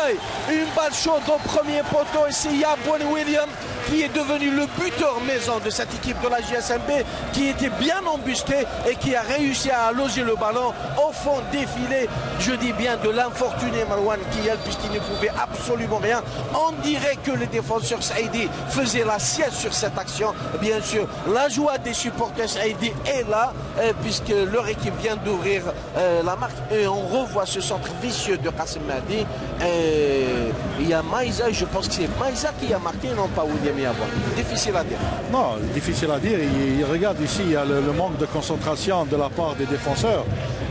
Aïe, une balle chaude au premier poteau et c'est Yabouane William qui est devenu le buteur maison de cette équipe de la JSMB, qui était bien embusqué et qui a réussi à loger le ballon au fond défilé, je dis bien de l'infortuné Marwan Kiyal, puisqu'il ne pouvait absolument rien. On dirait que le défenseur Saïdi faisait la sieste sur cette action. Bien sûr, la joie des supporters Saïdi est là, puisque leur équipe vient d'ouvrir la marque et on revoit ce centre vicieux de Kassim Mahdi. Il y a Maïza, je pense que c'est Maïza qui a marqué, non pas William. Difficile à dire. Non, difficile à dire. Regarde ici, il y a le manque de concentration de la part des défenseurs.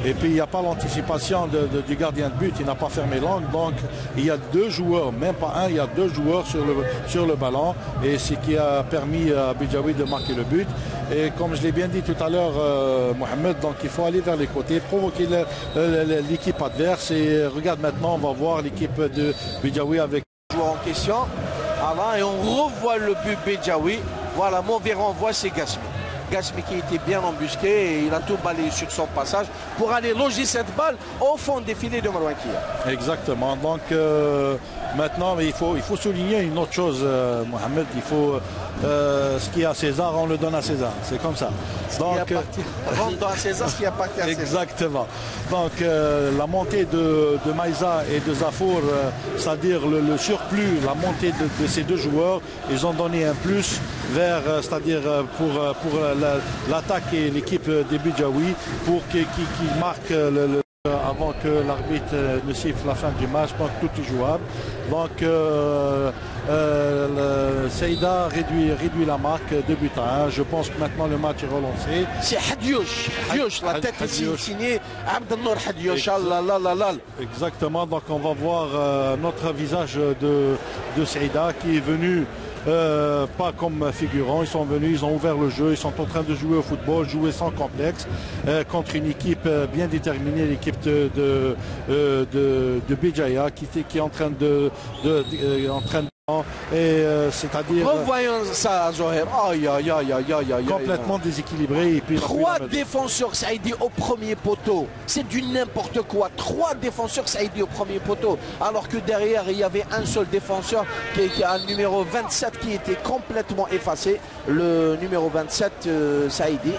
Et puis il n'y a pas l'anticipation du gardien de but, il n'a pas fermé l'angle. Donc il y a deux joueurs, même pas un, il y a deux joueurs sur le ballon. Et ce qui a permis à Bidjaoui de marquer le but. Et comme je l'ai bien dit tout à l'heure, Mohamed, donc il faut aller vers les côtés, provoquer l'équipe adverse. Et regarde maintenant, on va voir l'équipe de Bidjaoui avec le joueur en question. Et on revoit le but Bidjaoui. Voilà, Montvéran voit c'est Gasmi. Gasmi qui était bien embusqué et il a tout balayé sur son passage pour aller loger cette balle au fond des filets de Marwan Kiyal. Exactement. Donc maintenant, il faut souligner une autre chose, Mohamed. Il faut ce qui est à César, on le donne à César. C'est comme ça. Donc, rendons à César ce qui appartient à César. Exactement. Donc la montée de Maïza et de Zafour, c'est-à-dire le surplus, la montée de ces deux joueurs, ils ont donné un plus vers, c'est-à-dire pour l'attaque et l'équipe des Bidjaoui pour qu'ils marquent avant que l'arbitre ne siffle la fin du match, donc tout est jouable. Donc Seïda réduit la marque 2-1. Je pense que maintenant le match est relancé. C'est Hadioch, la tête ici signée Abdelnour Hadioch. Exactement, donc on va voir notre visage de Seïda qui est venu pas comme figurants, ils sont venus, ils ont ouvert le jeu, ils sont en train de jouer au football, jouer sans complexe contre une équipe bien déterminée, l'équipe de Béjaïa qui est en train de c'est-à-dire revoyons ça, Zoher. Complètement déséquilibré. Et puis trois défenseurs Saïdi au premier poteau. C'est du n'importe quoi. Trois défenseurs Saïdi au premier poteau. Alors que derrière, il y avait un seul défenseur qui a le numéro 27 qui était complètement effacé. Le numéro 27, Saïdi.